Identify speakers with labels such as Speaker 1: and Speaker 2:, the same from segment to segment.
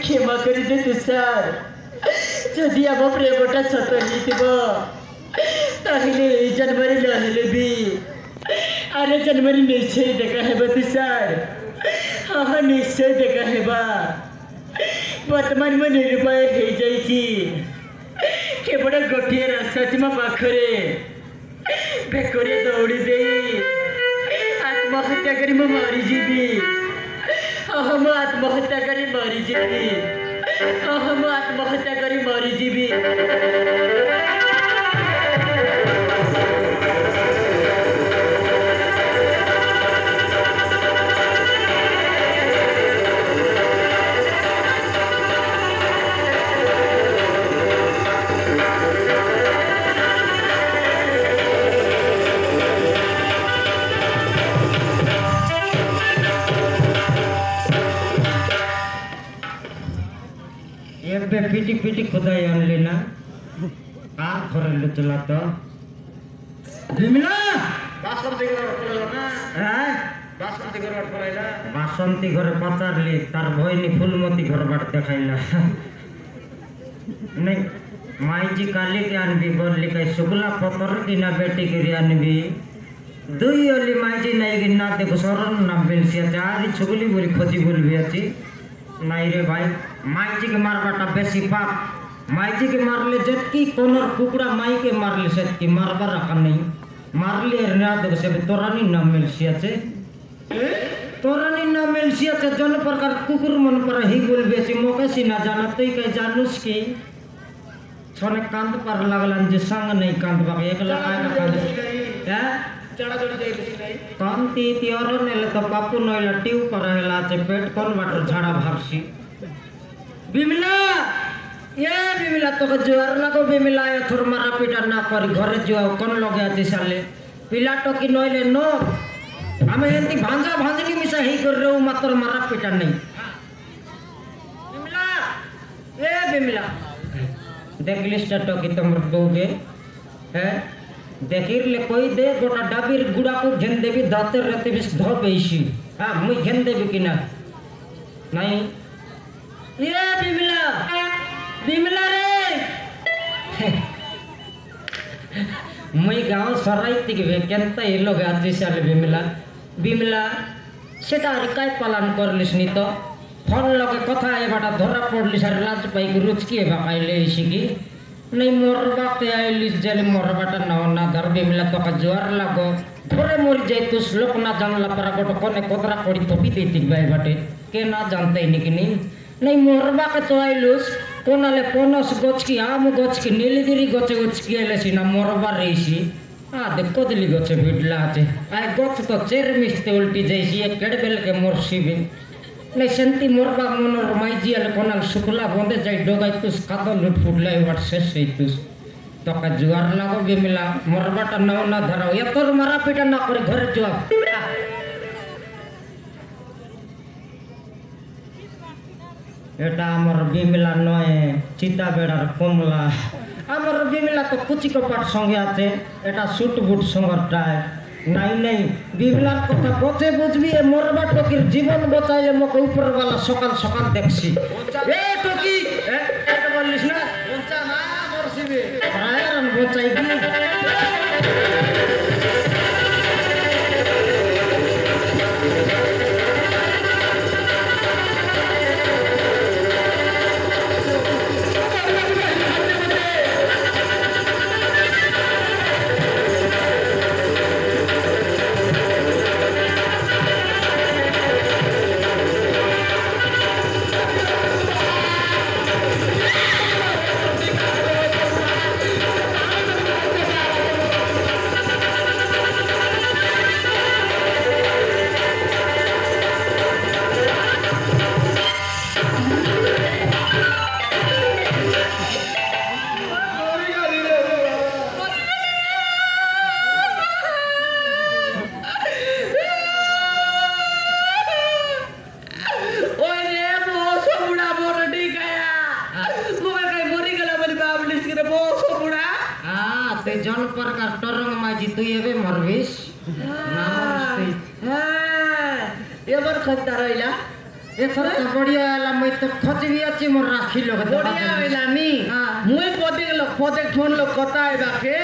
Speaker 1: क्षमा कर दे तुषार जदि आम प्रेमटा सत होताहले जन्म भी आरे जन्म निश्चय देखा है तुषार हाँ हाँ निश्चय देखा है बर्तमान मो निरुपाय हो केवल गोटे रास्ता अच्छी मो पाखे बेकरे दौड़ी दे आत्महत्या करी मो मरीजी हाँ मो आत्महत्या करी मरीजी हाँ मो आत्महत्या करी मरीजी
Speaker 2: पीटी पीटी खुदाई आनली ना कार खरल चला तो बिमला बासंती घर पड़ला ना हैं बासंती घर पड़ला बासंती घर पचारली तार भइनी फूलमती घर बाट देखाइला नहीं माई जी काली के आनबी बोलली कई शुक्ला पतर की ना बेटी के आनबी दुई ओली माई जी नहीं गिना देखो सरन ना बेलसिया चारी छुगली बोली खोजी बोलबी अछि नहीं रे भाई माई जी के मारबाटा बेसी पाप माई जी के मारले जतकी कोनर कुकड़ा माई के मारले सेतकी मारबा रखा नहीं मारले ना देखो से तोरानी न मिलसिया छे तोरानी न मिलसिया छे जन प्रकार कुकुर मन पर ही बोल बेची मोके सी ना जाना तई कई जानूस की छोने कांद पर लगलन जे संग नहीं कांद बाके एकला आय ना कांद हैं चढ़ा चढ़ी जाई नहीं कांती तियर नेले तो पापू नइला ट्यूब पर हेला छे पेट कोन वाटर झाड़ा भागसी बिमला ये बिमला तो जोर लगो बिमला ये थोर मारा पीटा ना करी घरे जो कोन लगे आती साले पिला तो की नइले नो हमें एंती भांजा भांजनी मिसा ही कर रे मात्र मारा पीटा नहीं बिमला ए बिमला देख लिस्ट तो की तुम दोगे है देखिर ले कोई दे गोटा डाबीर गुड़ा को घेन देवी दाते रहते बिस धो पेशी हां मुई घेन देवी कि ना नहीं ये बिमला बिमला रे मुई गांव सराइती के केनता ए लोग आती साले बिमला बिमला सेटा काय पालन करलिस नी तो फोन लगे कथा ए बाटा धरा पड़ली सारे लाज पाई के रुचकी ए बाकाइले इसिकी नहीं मोरबा के आइलिस जेल मोरबाटा ना धर बिमला तो का जोर लगो थोड़े मोर जाई तू श्लोक ना जानला पर गोट कोने कोतरा कोड़ी थोपी देती बाई बाटे के ना जानते ही नहीं मोरबा के तो आइलुस कोनाले पोनस गच की आम गच की नीलगिरी गच की आइले सीना मोरबा रहीसी आ देखो दिली गच भिडला आते आय गच तो चेर मिस्ते उल्टी जैसी एक केड़बेल के मोरसी भी नहीं सेंती मोरबा मनोर माइजी आले कोनाल शुक्ला बंदे जाई डोगाई तुस कादो लुट फुटलाई वाट शेष है तुस तो का जुआर लागो बिमला मोरबाटा ना धराओ या तोर मारा पीटा ना करे घरे जो एटा आमर बिमला नय चिता बेड़ार कमला आमर बिमला तो कुची कपाट संगे आछे एटा सूट बुट संगरटाय नहीं बिमलार कथा बचे बुझबी ए मोरबा टकिर जीवन बचाइले मके ऊपर वाला सकाल सकाल देखছি ए टकी এটা বলিস না বঞ্চা না মরছিবি রায়রান বচাইবি जन प्रकार टरंग माजी तू एबे मरबिस नामस्ते
Speaker 1: एबर खत्ता रहिला
Speaker 2: এথর তো বড়িয়া এলা মই তো খজবি আছে মোর রাখি লোক
Speaker 3: বড়িয়া হইলামি
Speaker 2: হ্যাঁ।
Speaker 3: মুই পদে ঠোন লোক কথা এবাকে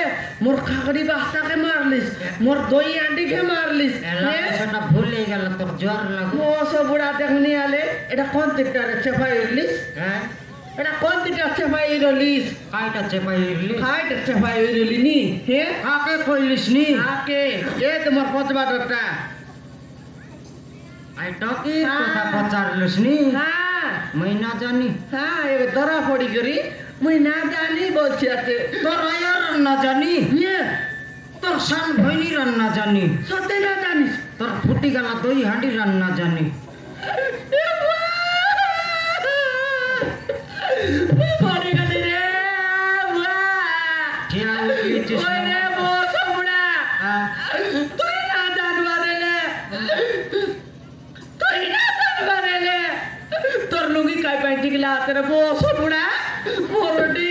Speaker 3: মোর খাগড়ি বাস্তাকে মারলিস মোর দই আন্ডিকে মারলিস
Speaker 2: এলা সেটা ভুলে গেল তোর জ্বর লাগু
Speaker 3: ও সব বুড়া দেখনি আলে এটা কোন দিকটা চেপাই উঠলিস
Speaker 2: হ্যাঁ
Speaker 3: এটা কোন দিকটা চেপাই উঠলিস
Speaker 2: কাইটা চেপাই ইরলি
Speaker 3: খাইটা চেপাই উঠলি নি হে
Speaker 2: কাকে কইলিস নি
Speaker 3: আকে এ তোমার পচবাটটা
Speaker 2: আই টকি কথা পচারলিস নি
Speaker 3: হ্যাঁ
Speaker 2: মই না জানি
Speaker 3: হ্যাঁ এ ধরা পড়ি করি মুই না জানি বলছি আছে
Speaker 2: তোর আয়ার না জানি
Speaker 3: ইয়ে
Speaker 2: তোর সান ভইনি রান্না জানি
Speaker 3: সত্যি না জানিস
Speaker 2: তোর ফুটি গেলা দই হাঁডি রান্না জানি
Speaker 3: পড়ে গেলি রে বুড়া
Speaker 2: ঠিয়া উঠিস
Speaker 3: ওই রে বস বুড়া
Speaker 2: হ্যাঁ
Speaker 3: তুই না জানবারে লে তুই না জানবারে লে তোর লুঙ্গি কাই পাইতে গেলা হাতে রে বস বুড়া মোরটি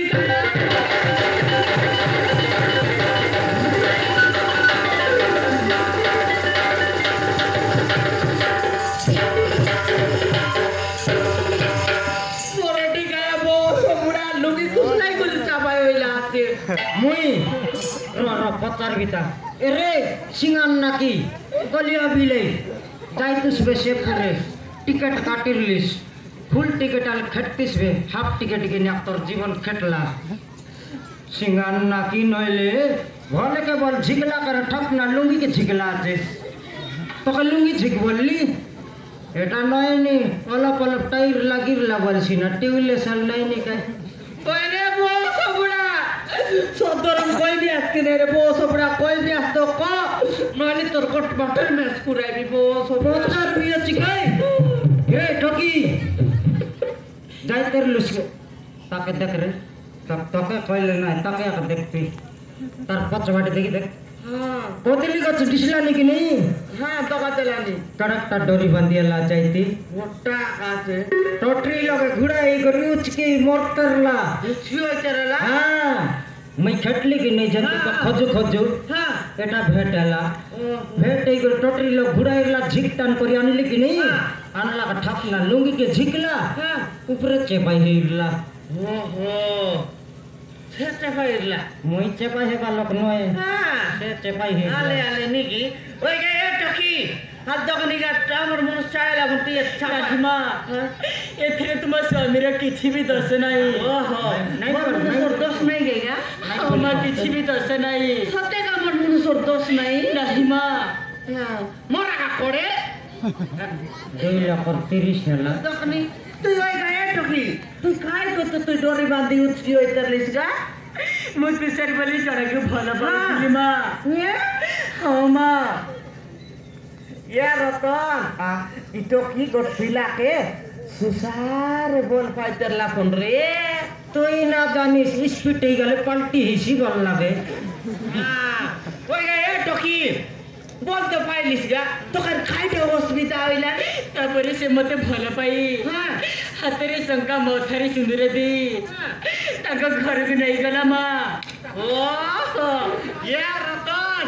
Speaker 3: মোরটি গায়ে বস বুড়া লুঙ্গি কুসলাই করে চাপাই হইলা হাতে
Speaker 2: মুই পচার গীতা এরে সিঙ্গান নাকি গলিয়া বিলে যাইতিস বে শেপুরে টিকিট কাটিরলিস ফুল টিকিট আল খেটতিস বে হাফ টিকিট কিনে তোর জীবন খেটলা সিঙ্গান নাকি নইলে ভলে কেবল ঝিগলা করে ঠক না লুঙ্গিকে ঝিগলা আছে তোকে লুঙ্গি ঝিক বললি এটা নয় নি অলপ অলপ টাইর লাগিরলা বলছি না টিউবলেসাল নাই নি কাই
Speaker 3: ওই রে বস বুড়া সদরম কই দি আজকে রে বস বুড়া কই দি আস তো ক মানে তোর কট বাটার মেস কুরাইবি বস
Speaker 2: পচার বিয়ে চিকাই এ ঠকি যাইতের লুসকে তাকে দেখ রে তোকে কইলে না তাকে এক দেখবি তার পচবাটি দেখি দেখ
Speaker 3: হ্যাঁ
Speaker 2: কদিলি গছ ডিসলা নাকি নেই
Speaker 3: হ্যাঁ দোকা তেলানি
Speaker 2: কড়কটা ডরি বান্ধিয়েলা যাইতি
Speaker 3: মোটা আছে
Speaker 2: টটরি লগে ঘুড়াই করি উচকি মরতরলা
Speaker 3: ছুই তেরলা
Speaker 2: হ্যাঁ মই খেটলি কি নেই জানি তো খোঁজু খোঁজু
Speaker 3: হ্যাঁ
Speaker 2: এটা ভেটেলা ভেট এই করে টটরি লোক ঘুড়াইলা ঝিক টান করে আনলি কি নেই আনলা का ঠাকলা লুঙ্গি के झिकला
Speaker 3: হ্যাঁ
Speaker 2: উপরে চেপাই হইলা
Speaker 3: ওহো সেটা পাইলা
Speaker 2: মই চেপাই হেবা লোক নয়
Speaker 3: হ্যাঁ
Speaker 2: সে চেপাই হইলা
Speaker 3: আলে আলে নিকি ওই গে এটা কি হাত দোকানি গা আমার মন চাইলা গুটি ছাড়া
Speaker 1: রাহিমা এথিরে তোমার স্বামীর কিছু বি দোষ নাই
Speaker 3: ওহো
Speaker 2: নাই
Speaker 3: মোর
Speaker 2: কর, নাই
Speaker 3: মনুষ্যর
Speaker 2: কর।
Speaker 3: দোষ নাই গেগা
Speaker 1: আমার কিছু বি দোষ নাই
Speaker 3: সত্যি আমার মনুষ্যর দোষ নাই
Speaker 1: রাহিমা
Speaker 3: মোরা কা করে
Speaker 2: 2,30,000 হেলা
Speaker 3: দোকানি তুই ওই গায়ে টকি তুই কাই করতে তুই ডরি বাঁধি উঠছি ওই তারলিস গা
Speaker 1: মই তুষার বলি জনকে ভালো পাইছিলি মা
Speaker 3: ইয়ে
Speaker 1: হ্যাঁ মা
Speaker 3: ইয়া রতন ইটো কি গঠিলাকে সুসারে বল পাইতের লাপন রে
Speaker 2: তুই না জানিস স্পিড হয়ে গেলে পাল্টি হিসি বল লাগে
Speaker 3: ওই গায়ে টকি বলতে পাইলিস গা তোকার খাইতে অসুবিধা হইলা
Speaker 1: তারপরে সে মতে ভালো পাই
Speaker 3: হ্যাঁ
Speaker 1: হাতের শঙ্কা মথারে সিঁদুরে দি তাଙ୍କ ঘরକୁ ନେଇଗଲା ମା
Speaker 3: ও ইয়া রতন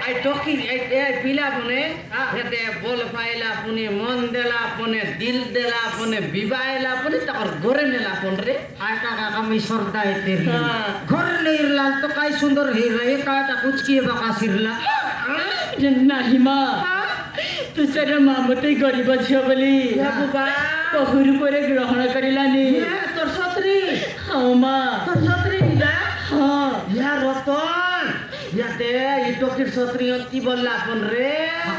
Speaker 3: আই টকি এই পিলা বনে এতে বল পাইলা পুনে মন দেলা পুনে দিল দেলা পুনে বিবাইলা পুনে তার ঘরে নেলা কোন রে
Speaker 2: आटा का कमी सरदा है तेरी
Speaker 1: हाँ।
Speaker 2: घर नहीं लाल तो काय सुंदर है रे काटा कुछ किए बका सिरला
Speaker 1: ନାହିଁ ମା ତୁଷାର ମା ମତେ ଗରିବ ଝିଅ ବୋଲି
Speaker 3: বাবা
Speaker 1: ପହୁରୁ ପରେ ଗ୍ରହଣ କରିଲାନି
Speaker 3: তোর সত্রী
Speaker 1: ହଁ মା
Speaker 3: তোর সত্রী না
Speaker 1: ହଁ
Speaker 3: ইয়া রতন ইয়াতে ই টকির সত্রী অন্তি বললা কোন রে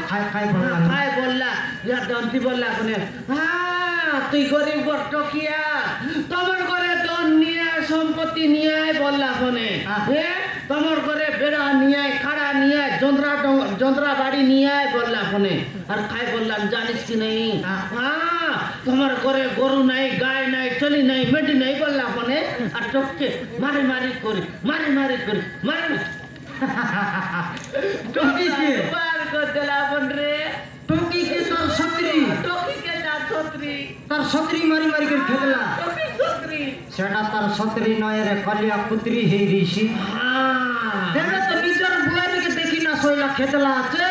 Speaker 2: खाय खाय बोला
Speaker 3: খাই বললা ইয়া দন্তি বললা কোনে তুই গরিব টকিয়া তোমার ঘরে দন নিয়ে সম্পত্তি নিয়ে বললা কোনে তোমার ঘরে বেড়া নিয়ে খাড়া নিয়ে যন্ত্রা বাড়ি নিয়ে বললা কোনে আর খাই বললাম জানিস কি নেই তোমার ঘরে গরু নাই গায় নাই চলি নাই মেডি নাই বললা কোনে আর টককে মারি মারি করি মারি
Speaker 2: टोकी के
Speaker 3: পার করে দিলা বন রে
Speaker 2: टोकी के तर छतरी
Speaker 3: টকিকে না ছত্রী
Speaker 2: तर छतरी मारी मारी कर खेदला
Speaker 3: টকি ছত্রী
Speaker 2: सेटा तर छतरी नय रे कलिया पुत्री हे ऋषि देवे तो निजर बुआरी के देखी ना सोइला खेदला আছে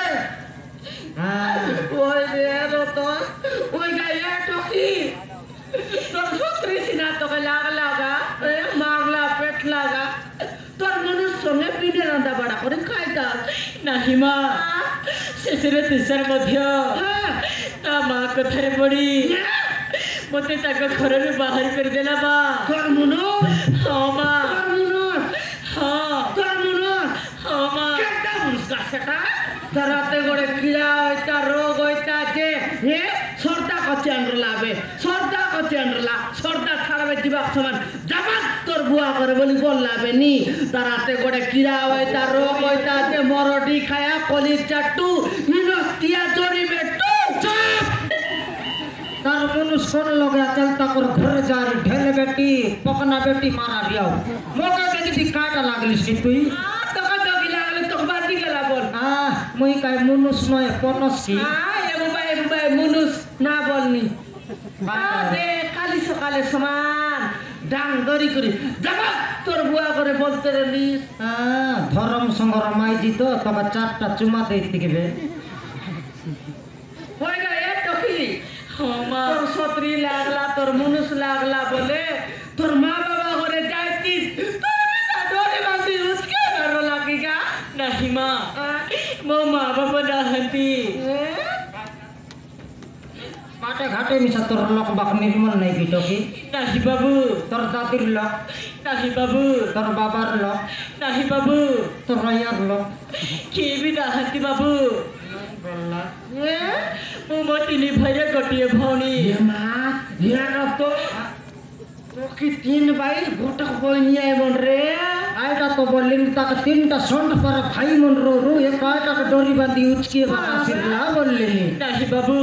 Speaker 3: ওই রে রতন ওই গায়ে টকি তোর সত্রি সিনা তোকে লাগা মারলা পেট লাগা তোর মনের সঙ্গে পিঠে রান্না বাড়া করে খাইতা
Speaker 1: ନାହିଁ ମା ଶେଷରେ ତୁଷାର ମଧ୍ୟ ତା ମା କଥାରେ ପଡ଼ି ମୋତେ ତାଙ୍କ ଘରରୁ ବାହାର କରିଦେଲା ମା।
Speaker 3: তোর মনো
Speaker 1: ହଁ ମା
Speaker 3: তোর মনো
Speaker 1: ହଁ
Speaker 3: তোর মনো
Speaker 1: ହଁ মা
Speaker 3: কেটা মুসকা সেটা তারাতে গড়ে কিলা হইতা রোগ হইতা যে হে সর্দা কচে আন্ডলাবে সর্দা কচে আন্ডলা সর্দা ছাড়াবে দিবাক সমান জামাত তোর বুয়া করে বলি বললাবে নি তারাতে গড়ে কিলা হইতা রোগ হইতা যে মরডি খায়া কলির চাট্টু ইনস্তিয়া জড়িবে টু চুপ
Speaker 2: তার মানুষ কোন লগে চলতা করে ঘরে যার ঢেলে বেটি পকনা বেটি মারা দিয়াও মোকে দেখি কাটা লাগলিস কি তুই
Speaker 3: তোকে তো গিলা হলে তোকে বাদি গেলা বল
Speaker 2: মুই কাই মানুষ নয় পনস কি
Speaker 3: এবাই মনুষ না বলনি আরে কালি সকালে সমান ডাং দড়ি করি জামা তোর বুয়া করে বলতে রেলিস
Speaker 2: ধরম সঙ্গর মাইজি তো তোকে 4টা চুমা দিতে গেবে
Speaker 3: হয়ে গা এ টকি
Speaker 1: ହଁ ମା
Speaker 3: তোর সত্রি লাগলা তোর মনুষ লাগলা বলে তোর মা বাবা ঘরে যাইতিস তোর বিনা ডরে বাঁধি উচকে গারো লাগিগা
Speaker 1: ନାହିଁ ମା ମୋ ମା ବାପ ନାହାନ୍ତି।
Speaker 2: কাটে ঘাটে মিশা তোর লোক বাক নির্মল নাই কি টকি
Speaker 1: ନାହିଁ ବାବୁ
Speaker 2: তোর দাদির লোক
Speaker 1: ନାହିଁ ବାବୁ
Speaker 2: তোর বাবার লোক
Speaker 1: ନାହିଁ ବାବୁ
Speaker 2: তোর রাইয়ার লোক
Speaker 1: କିଏ ବି ନାହାନ୍ତି ବାବୁ। ମୁଁ ମୋ 3 ଭାଇରେ ଗୋଟିଏ ଭଉଣୀ।
Speaker 3: মা ইয়ার তো টকি 3 ভাই গোটা বই নিয়ে আইবন রে
Speaker 2: আইটা তো বললিন তাকে 3টা সন্ড পরে ভাই মন রু এক আইটাকে ডরি বাঁধি উচকিয়ে বাঁকা সিরলা বললিনি
Speaker 1: ନାହିଁ ବାବୁ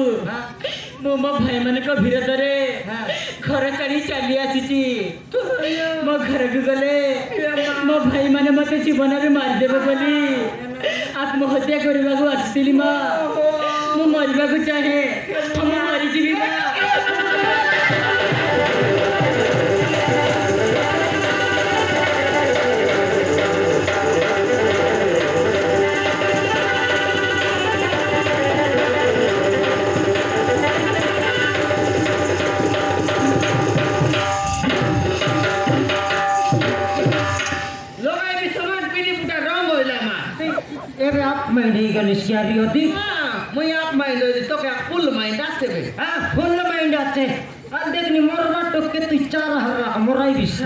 Speaker 1: ମୁଁ ମୋ ଭାଇମାନଙ୍କ ବିରୋଧରେ ଘର ଛାଡ଼ି ଚାଲି ଆସିଛି। ମୋ ଘରକୁ ଗଲେ ମୋ ଭାଇମାନେ ମୋତେ ଜୀବନରେ ମାରିଦେବେ ବୋଲି ଆତ୍ମହତ୍ୟା କରିବାକୁ ଆସିଥିଲି ମା। ମୁଁ ମରିବାକୁ ଚାହେଁ ମୁଁ ମରିଯିବି ମା।
Speaker 3: লোকাই বি সমান পিড়ি ফুটা রং হইলা মা
Speaker 2: এবে আপ মাইন্ড হয়ে গেল সিয়ারি অতি
Speaker 3: মুই আপ মাইন্ড হইলি তোকে ফুল মাইন্ড আছে বে
Speaker 2: ফুল মাইন্ড আছে আর দেখনি মরবা টকে তুই 4 মরাই বিশ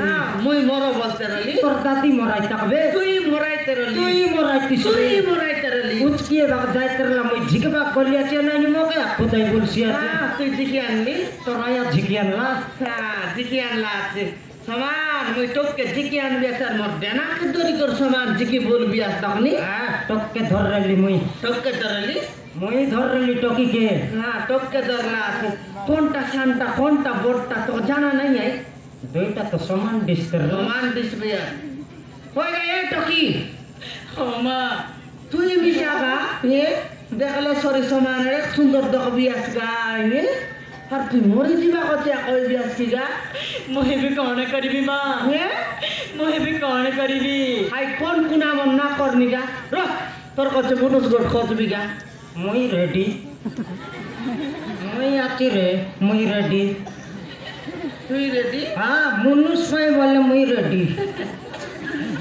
Speaker 3: মুই মর বলতে রলি
Speaker 2: তোর দাদি মরাই থাকবে
Speaker 3: তুই মরাইতে রলি
Speaker 2: তুই মরাইতিস
Speaker 3: তুই মরাইতে রলি
Speaker 2: উচকিয়ে বাক যাইতেরলা মই ঝিকবা কলি আছে না নি মকে খোদাই বলছি আছে
Speaker 3: তুই দিকে আনলি
Speaker 2: তোর আয়া ঝিকিয়ানলা
Speaker 3: দিকে আনলা আছে সমান মুই তোকে দিকে আনবি আর মোর দেনাকে দড়ি কর সমান দিকে বলবি আর তখনি
Speaker 2: টককে ধরলি মুই
Speaker 3: তোকে ধরলি
Speaker 2: মুই ধরলি টকিকে
Speaker 3: না তোকে ধরলা আছে কোনটা শান্তা কোনটা বড়টা তো জানা নাই আই
Speaker 2: দুইটা তো সমান ডিস্টার
Speaker 3: সমান দিসবি হয়ে গে এ টকি
Speaker 1: ହଁ ମା
Speaker 3: তুই মিশাবা এ দেখলে সরি সমান রে সুন্দর দেখবি আসগা এ আর তুই মরি যাবা কতে কইবি আসকি গা
Speaker 1: ମୁଁ ଏବେ କ'ଣ କରିବି ମା।
Speaker 3: এ
Speaker 1: ମୁଁ ଏବେ କ'ଣ କରିବି।
Speaker 3: হাই কোন কুনা মন না করনি গা র তোর কাছে বুনুস গোট খোঁজবি গা
Speaker 2: মুই রেডি মুই আছি রে মুই রেডি
Speaker 3: তুই রেডি
Speaker 2: মনুষ পাই বলে মুই রেডি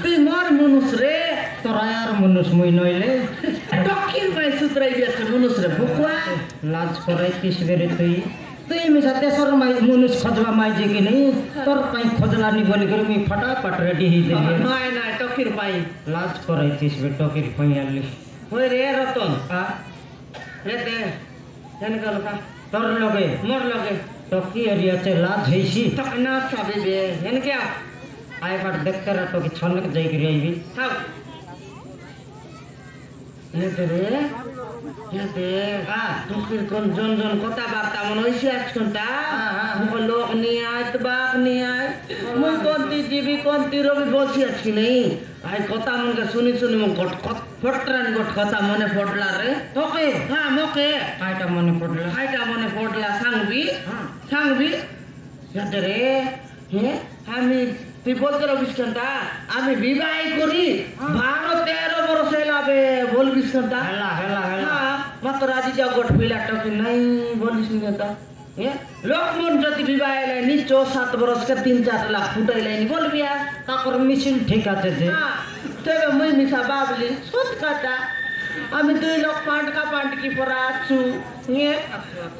Speaker 3: তুই মর মনুষ রে
Speaker 2: তোর আয়ার মনুষ মুই নইলে
Speaker 3: টকির পাই সুতরাই গেছে মনুষ রে বুকুয়া
Speaker 2: লাজ করাইতিস বেরে তুই তুই মিশা দেশর মাই মনুষ খোঁজবা মাই যে কি নেই তোর পাই খোঁজলানি বলি করে মুই ফটাফট রেডি হই দেলি
Speaker 3: নাই নাই টকির পাই
Speaker 2: লাজ করাইতিস বে টকির পাই আলি
Speaker 3: ওই রে রতন
Speaker 2: আ
Speaker 3: রে দে জান গেল কা
Speaker 2: তোর লগে
Speaker 3: মোর লগে
Speaker 2: টকি এরিয়াতে লাজ হইছি
Speaker 3: টক না চাবি বে হেন কে
Speaker 2: আইবার দেখতে রা টকি ছনক যাই করে আইবি
Speaker 3: থাক হেতে রে হেতে টকির কোন জন জন কথা বার্তা মন হইছে আজকনটা মুখ লোক নিয়ে আয় তো বাপ নিয়ে আয় মুই কোনটি জীবি কোনটি রবি বলছি আজকে নেই আই কথা মনকে শুনি শুনি মন গট ফটরান গট কথা মনে পড়লা রে তোকে মোকে
Speaker 2: আইটা মনে পড়লা
Speaker 3: হাইটা মনে পড়লা সাংবি সাংবি হেতে রে হে আমি তুই বলতে রবিস কেনটা আমি বিবাহ করি 12-13 বরস হইলাবে বলবিস কেনটা
Speaker 2: হেলা হেলা হেলা
Speaker 3: মাত্র রাজি যা গোট পিলা টকি নাই বলিস কেনটা লক্ষ্মণ যদি বিবাহ লাইনি 7 বরসকে 3-4 লাখ ফুটাই লাইনি বলবি আর
Speaker 2: তাকর মেশিন ঠিক আছে যে
Speaker 3: তবে মুই মিশা বাবলি সত কথা আমি 2 লাখ পান্ডকা পান্ডকি পরা আছু নিয়ে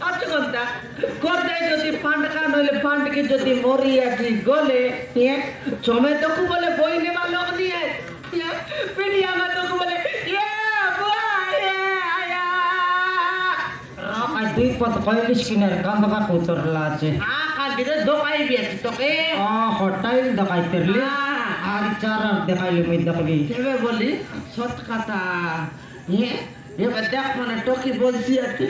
Speaker 3: আচ্ছা কথা কোথায় যদি পান্ডকা নইলে পান্ডকি যদি মরি আছি গলে নিয়ে জমে তকু বলে বই নেবা লোক নিয়ে পিডি আমার তকু বলে
Speaker 2: আই 2 পথ 45 কিনার কান্দবা উতরলা আছে
Speaker 3: কান্দিরে দোকাই বিয়াছি তোকে
Speaker 2: হোটেল দেখাইতেরলি আর চার দেখাইলি মুই দেখবি
Speaker 3: কেবে বলি সত কথা এবার দেখ মানে টকি বলছি আছে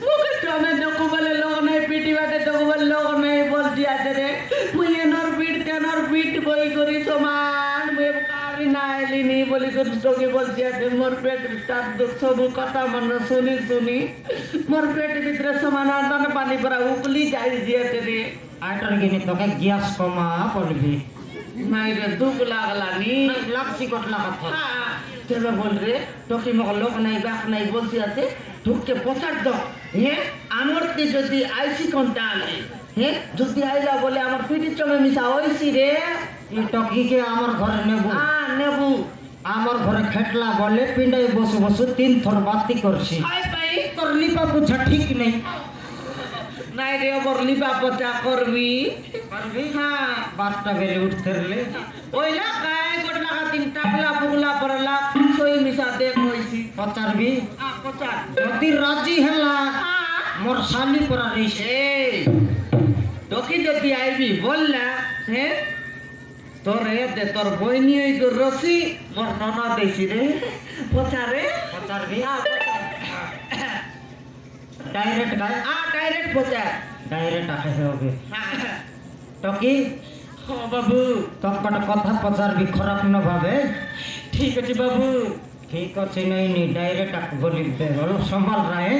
Speaker 3: মুখে জমে দেখো বলে লোক নাই পিটি বাটে দেখো বলে লোক নাই বলছি আছে রে মুই এনর পিট তেনর পিট বই করি সমান মুই কারি না এলিনি বলি করি টকি বলছি আছে মোর পেট তার সবু কথা মনে শুনি শুনি মোর পেট ভিতরে সমান আদানে পানি পরা উপলি যাই দিয়েছে রে
Speaker 2: আইটার গিনি তোকে গ্যাস কমা বলবি
Speaker 3: নাই রে দুঃখ লাগলানি
Speaker 2: লাগছি কটলা কথা
Speaker 3: তেবে বল রে তোকে মক লোক নাই বাক নাই বলছি আছে ঢুককে পচার দ আমার তে যদি আইসি কোনটা আলে যদি আইলা বলে আমার পিটি চমে মিশা হইছি রে
Speaker 2: এই টকিকে আমার ঘরে নেব
Speaker 3: নেবু
Speaker 2: আমার ঘরে খেটলা বলে পিন্ডাই বসে বসে 3 থর বাতি করছি
Speaker 3: হাই পাই
Speaker 2: তোর লিপা পুছা ঠিক নেই
Speaker 3: নাই রে ওর লিপা পচা করবি
Speaker 2: পারবি বারটা বেলে উঠতে রলে
Speaker 3: ওইলা কায় গোট লাগা 3 টাকলা পুগলা পড়লা সই মিশা দেখ হইছি
Speaker 2: পচারবি
Speaker 3: পচার
Speaker 2: যদি রাজি হেলা মোর শালি পরা রইছে
Speaker 3: তোকে যদি আইবি বললা তোরে দে তোর বইনি ওই তো রসি মোর ননা দেছি রে পচারে
Speaker 2: পচারবি ডাইরেক্ট গায়
Speaker 3: ডাইরেক্ট পচার
Speaker 2: ডাইরেক্ট আহে হবে টকি
Speaker 1: বাবু
Speaker 2: তোর কটা কথা পচারবি খারাপ না ভাবে
Speaker 1: ঠিক আছে বাবু
Speaker 2: ঠিক আছে নাই নি ডাইরেক্ট আক বলি দে বলো সম্ভাল রায়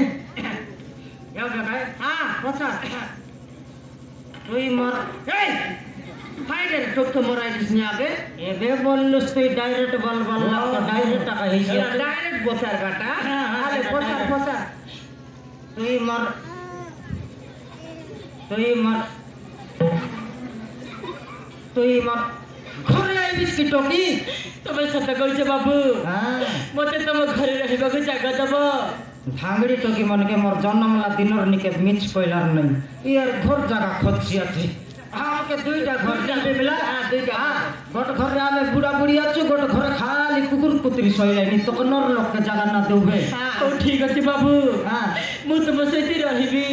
Speaker 3: পচার
Speaker 2: তুই মর
Speaker 3: এই ফাইডে টোক তো মরাই দিস নি আগে
Speaker 2: এবে বললুস তুই ডাইরেক্ট বল বল না তো ডাইরেক্ট টাকা হইছে
Speaker 3: ডাইরেক্ট পচার কাটা আরে পচার পচার
Speaker 2: তুই মর তুই মর তুই মর
Speaker 3: ঘরে আইবিস কি টকি
Speaker 1: তুমি সত কইছ বাবু মতে তম ঘরে রহিବାକୁ জায়গা দেব
Speaker 2: ভাঙড়ি টকি মনকে মোর জন্মলা দিনর নিকে মিছ কইলার নাই ইয়ার ঘর জায়গা খোঁজছি আছে আমাকে 2টা ঘর যাবে বেলা 2টা গোট ঘরে আমি বুড়া বুড়ি আছো গোট ঘরে খালি কুকুর কুতরি সইলাইনি তো নর লোককে জায়গা না দেবে
Speaker 1: ও ঠিক আছে বাবু
Speaker 2: হ্যাঁ
Speaker 1: মু তম সহিত রহিবি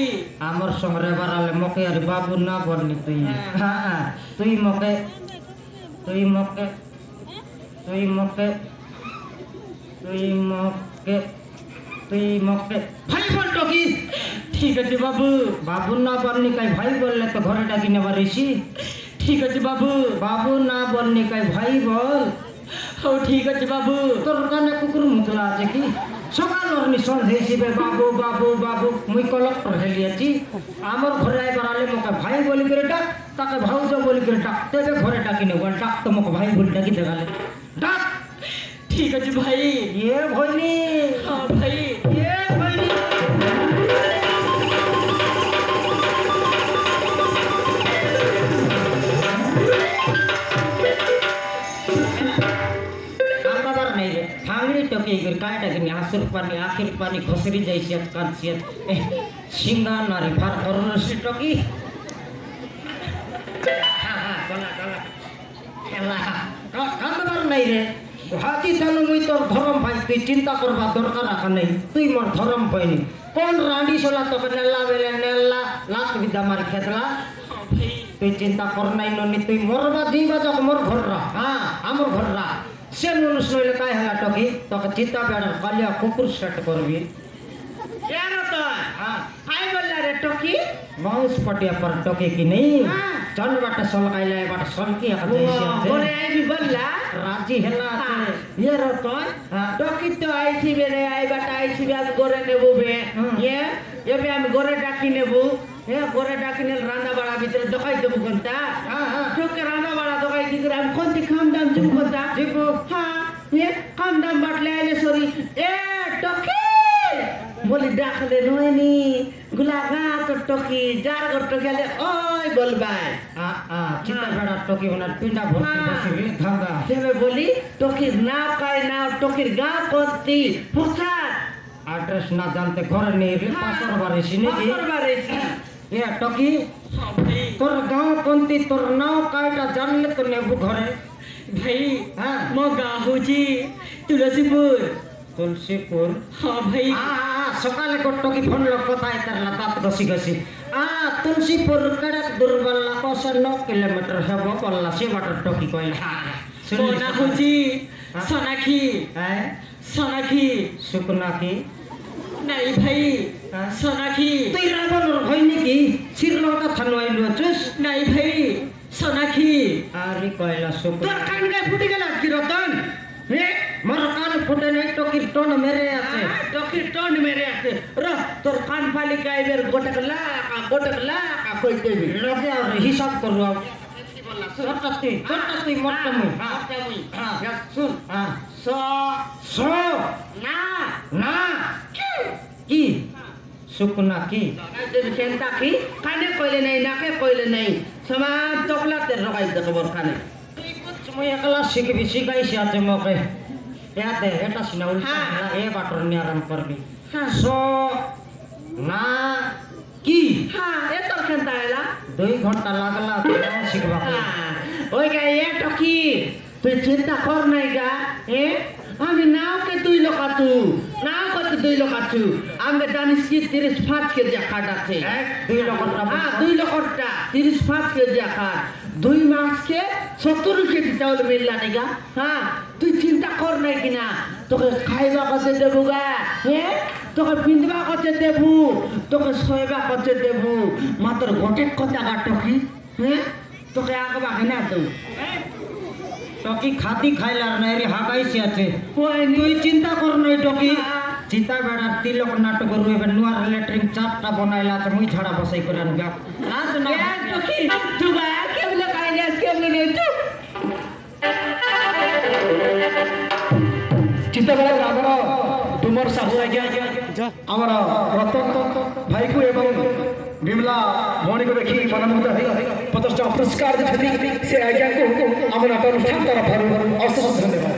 Speaker 2: আমার সঙ্গে বাড়ালে মকে আর বাবু না বললি তুই হ্যাঁ তুই মকে তুই মকে তুই মকে তুই মকে তুই মকে ভাই বল টকি
Speaker 1: ঠিক আছে বাবু
Speaker 2: বাবু না বলনি কাই ভাই বললে তো ঘরে ডাকি নেবার এসি
Speaker 1: ঠিক আছে বাবু
Speaker 2: বাবু না বলনি কাই ভাই বল
Speaker 1: ও ঠিক আছে বাবু
Speaker 2: তোর কানে কুকুর মুতলা আছে কি সকাল অর্নি সন্ধে হিসেবে বাবু বাবু বাবু মুই কলেক্টর হেলিয়াছি আমার ঘরে আইবার আলে মোকে ভাই বলি করে ডাক তাকে ভাউজ বলি করে ডাক তেবে ঘরে ডাকি নেব ডাক তো মোকে ভাই বলি ডাকি দেখালে ডাক
Speaker 1: ঠিক আছে ভাই
Speaker 2: ইয়ে ভইনি
Speaker 1: ভাই
Speaker 2: ইয়ে ভইনি टके इगर काय टाकनी आसुर पानी आखिर पानी घसरी जायसियात कांसियात शिंगा नारी फार करनसी टकी কান্দবার নাই রে হাতি থানো মুই তোর ধরম ভাই তুই চিন্তা করবা দরকার রাখা নেই তুই মোর ধরম পাইনি কোন রাঁডি সোলা তোকে নেল্লা বেলে নেল্লা লাস্ট বিদ্যা মারি খেতলা তুই চিন্তা কর নাই ননি তুই মরবা দিবা যক মোর ঘররা হ্যাঁ আমার ঘররা সে মানুষ নইলে কাই হেলা টকি তোকে চিন্তা বেড়ার কালিয়া কুকুর সেট করবি
Speaker 3: কেন তো কাই বললা রে টকি
Speaker 2: মাউস পটিয়া पर टके की नहीं चल बाटा sol काइला बाटा sol की हाथे से
Speaker 3: বলে আইবি বললা
Speaker 2: राजी हेला আছে
Speaker 3: ये রতন টকি তো আইছি বেরে আইবাটা আইছি আমি ঘরে নেব বে এবে আমি ঘরে ডাকি নেব ঘরে ডাকি নেল রান্না বাড়া ভিতরে দখাই দেবো কোনটা তোকে রান্না বাড়া দখাই দিকে আমি কোনটি খাম দাম দিব কোনটা দিব হ্যাঁ খাম দাম বাটলে আইলে সরি এ টকি বলি ডাকলে নয়নি গুলা গা তো টকি যার গো টকি আলে ওই বলবাই
Speaker 2: চিতা বেড়া টকি ওনার পিন্ডা ভর্তি বসে ধাঙ্গা
Speaker 3: সেবে বলি টকির নাও কায় নাও টকির গা করতি প্রচার
Speaker 2: অ্যাড্রেস না জানতে ঘরে নিয়ে এলে পাঁচর বাড়িছি নাকি এ টকি তোর গাঁও কোনটি তোর নাও কায়টা জানলে তো নেবু ঘরে
Speaker 1: ভাই
Speaker 2: হ্যাঁ
Speaker 1: ମୋ ଗାଁ ହଉଛି ତୁଳସୀପୁର
Speaker 2: তুলসীপুর
Speaker 1: ହଁ ଭାଇ
Speaker 2: সকালে টকি ফোন লোক কোথায় তার দাঁত ঘষি ঘষি তুলসীপুর কেড়ে দুর্বল্লা 9 কিলোমিটার হব বললা সে বাটার টকি কইলা
Speaker 1: ମୋ ନାଁ ହଉଛି ସୋନାକ୍ଷୀ
Speaker 2: হ্যাঁ
Speaker 1: ସୋନାକ୍ଷୀ
Speaker 2: শুকনাকি
Speaker 1: ନାଇଁ ଭାଇ ସୋନାକ୍ଷୀ
Speaker 2: তুই রাবণর ভয় নাকি শ্রীলঙ্কা থানো আইলু আছিস
Speaker 1: ନାଇଁ ଭାଇ ସୋନାକ୍ଷୀ
Speaker 2: আরে কইলা শুক
Speaker 3: তোর কান গায়ে ফুটে গেল আজকে রতন
Speaker 2: মোর কান ফুটে নেই টকির টোন মেরে আছে
Speaker 3: টকির টন মেরে আছে র তোর কান ফালি গাইবের গোটক লাকা কই দেবি
Speaker 2: লগে আর হিসাব করু তুই মোটটা মুই
Speaker 3: শুন স
Speaker 2: স
Speaker 3: না
Speaker 2: না কি শুকনা কি
Speaker 3: চিন্তা কি কানে কইলে নাই নাকে কইলে নাই সমাজ চকলাতে রগাই দেখবর কানে
Speaker 2: মুই একলা শিখবি শিখাইছি আছে মকে ইয়াতে এটা সিনা উল্টা এ বাটর নিয়ে আরাম করবি স না কি
Speaker 3: হ্যাঁ এ তোর কেনতা এলা
Speaker 2: 2 ঘন্টা লাগলা শিখবা
Speaker 3: ওই গা এ টকি তুই চিন্তা কর নাই গা আমি নাও কে তুই লোকাতু নাও কত তুই লোকাতু আমি জানিস কি 35 কেজি আকার আছে
Speaker 2: 2 লক্ষটা
Speaker 3: হ্যাঁ 2 লক্ষটা 35 কেজি আকার 2 মাসকে 70 কেজি চাউল মিললা নেগা হ্যাঁ তুই চিন্তা কর নাই কিনা তোকে খাইবা কতে দেবো গা তোকে পিন্ধবা কতে দেবো তোকে শোয়বা কতে দেবো মাত্র গোটে কথা গা টকি তোকে আগবা কিনা দেবো
Speaker 2: টকি খাতি খাইলার নাই রে হাগাইছি আছে
Speaker 3: কইনি
Speaker 2: তুই চিন্তা কর নাই টকি চিতা বেড়া তিলক নাটক রুইবে নুয়ার লেট্রিন 4টা বনাইলা আছে মুই ছাড়া বসাই করে আনগা আজ না
Speaker 3: এ টকি তুবা কেবলে কাইলে কেবলে নে চুপ
Speaker 4: ଚିତ୍ତାବେଳା ଆମର ତୁମର ସାହୁ ଆଜ୍ଞା ଆମର ରତନ ଭାଇକୁ ଏବଂ ବିମଲା ଭଉଣୀକୁ ଦେଖି ମନମୁଗ୍ଧ ହୋଇ 50 ଟଙ୍କା ପୁରସ୍କାର ଦେଇଛନ୍ତି ସେ ଆଜ୍ଞାକୁ ଆମ ନାଟ ଅନୁଷ୍ଠାନ ତରଫରୁ ଅଶେଷ ଧନ୍ୟବାଦ।